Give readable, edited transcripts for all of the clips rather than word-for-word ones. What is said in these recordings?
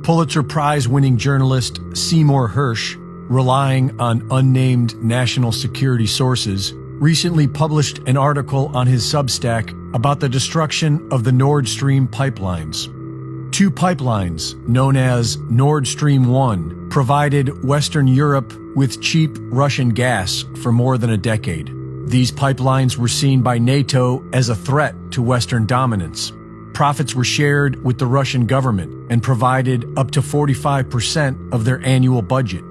Pulitzer Prize-winning journalist Seymour Hersh, relying on unnamed national security sources, recently published an article on his Substack about the destruction of the Nord Stream pipelines. Two pipelines, known as Nord Stream 1, provided Western Europe with cheap Russian gas for more than a decade. These pipelines were seen by NATO as a threat to Western dominance. Profits were shared with the Russian government and provided up to 45% of their annual budget.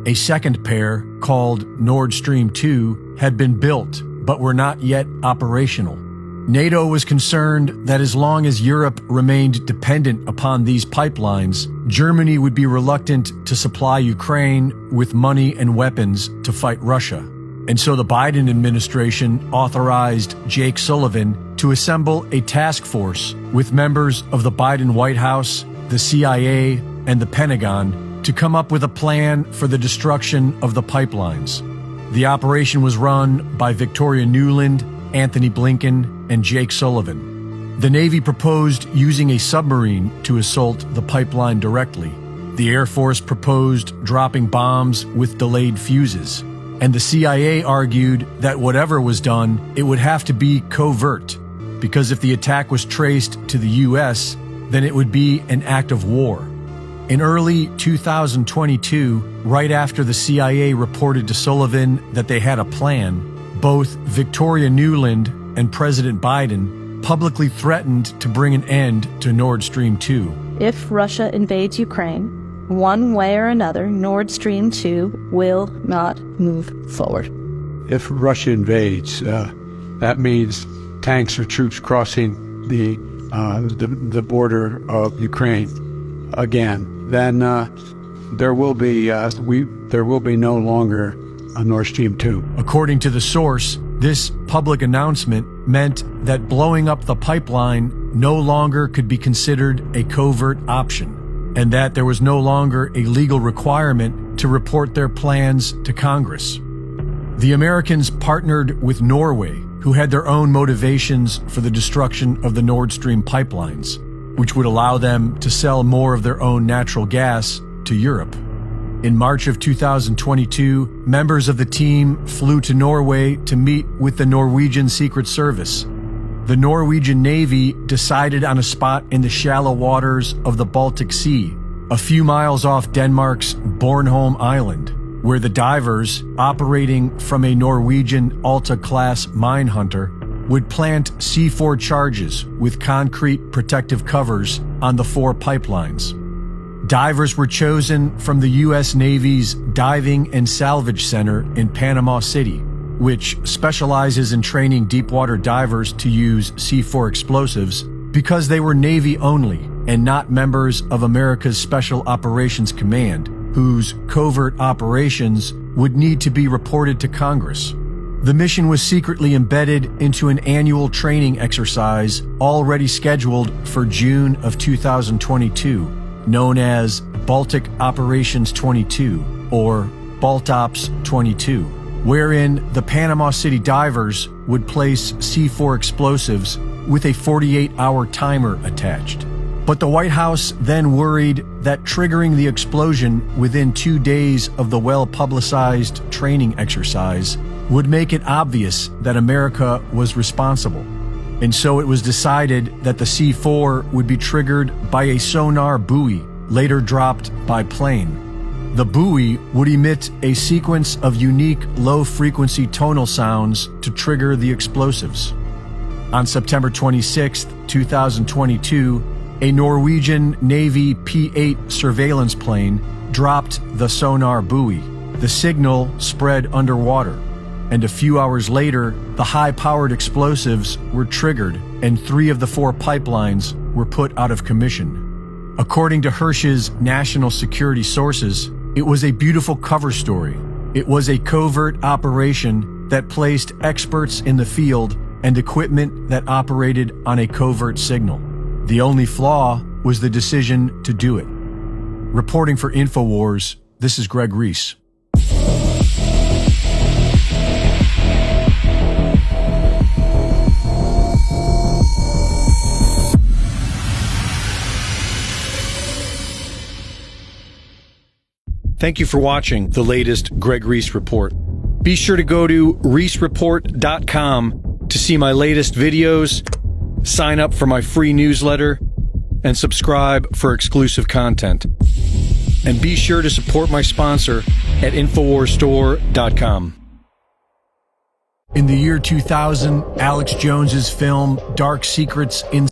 A second pair, called Nord Stream 2, had been built, but were not yet operational. NATO was concerned that as long as Europe remained dependent upon these pipelines, Germany would be reluctant to supply Ukraine with money and weapons to fight Russia. And so the Biden administration authorized Jake Sullivan to assemble a task force with members of the Biden White House, the CIA, and the Pentagon to come up with a plan for the destruction of the pipelines. The operation was run by Victoria Nuland, Anthony Blinken, and Jake Sullivan. The Navy proposed using a submarine to assault the pipeline directly. The Air Force proposed dropping bombs with delayed fuses. And the CIA argued that whatever was done, it would have to be covert, because if the attack was traced to the U.S., then it would be an act of war. In early 2022, right after the CIA reported to Sullivan that they had a plan, both Victoria Nuland and President Biden publicly threatened to bring an end to Nord Stream 2. If Russia invades Ukraine, one way or another, Nord Stream 2 will not move forward. If Russia invades, that means tanks or troops crossing the border of Ukraine again. Then there will be no longer a Nord Stream 2. According to the source, this public announcement meant that blowing up the pipeline no longer could be considered a covert option, and that there was no longer a legal requirement to report their plans to Congress. The Americans partnered with Norway, who had their own motivations for the destruction of the Nord Stream pipelines, which would allow them to sell more of their own natural gas to Europe. In March of 2022, members of the team flew to Norway to meet with the Norwegian Secret Service. The Norwegian Navy decided on a spot in the shallow waters of the Baltic Sea, a few miles off Denmark's Bornholm Island, where the divers, operating from a Norwegian Alta-class mine hunter, would plant C4 charges with concrete protective covers on the 4 pipelines. Divers were chosen from the U.S. Navy's Diving and Salvage Center in Panama City, which specializes in training deepwater divers to use C4 explosives because they were Navy only and not members of America's Special Operations Command, whose covert operations would need to be reported to Congress. The mission was secretly embedded into an annual training exercise already scheduled for June of 2022, known as Baltic Operations 22, or BaltOps 22, wherein the Panama City divers would place C4 explosives with a 48-hour timer attached. But the White House then worried that triggering the explosion within 2 days of the well-publicized training exercise would make it obvious that America was responsible. And so it was decided that the C4 would be triggered by a sonar buoy, later dropped by plane. The buoy would emit a sequence of unique low-frequency tonal sounds to trigger the explosives. On September 26, 2022, a Norwegian Navy P-8 surveillance plane dropped the sonar buoy. The signal spread underwater, and a few hours later, the high-powered explosives were triggered and 3 of the 4 pipelines were put out of commission. According to Hersh's national security sources, it was a beautiful cover story. It was a covert operation that placed experts in the field and equipment that operated on a covert signal. The only flaw was the decision to do it. Reporting for Infowars, this is Greg Reese. Thank you for watching the latest Greg Reese Report. Be sure to go to reesereport.com to see my latest videos, sign up for my free newsletter, and subscribe for exclusive content. And be sure to support my sponsor at InfowarsStore.com. In the year 2000, Alex Jones's film Dark Secrets in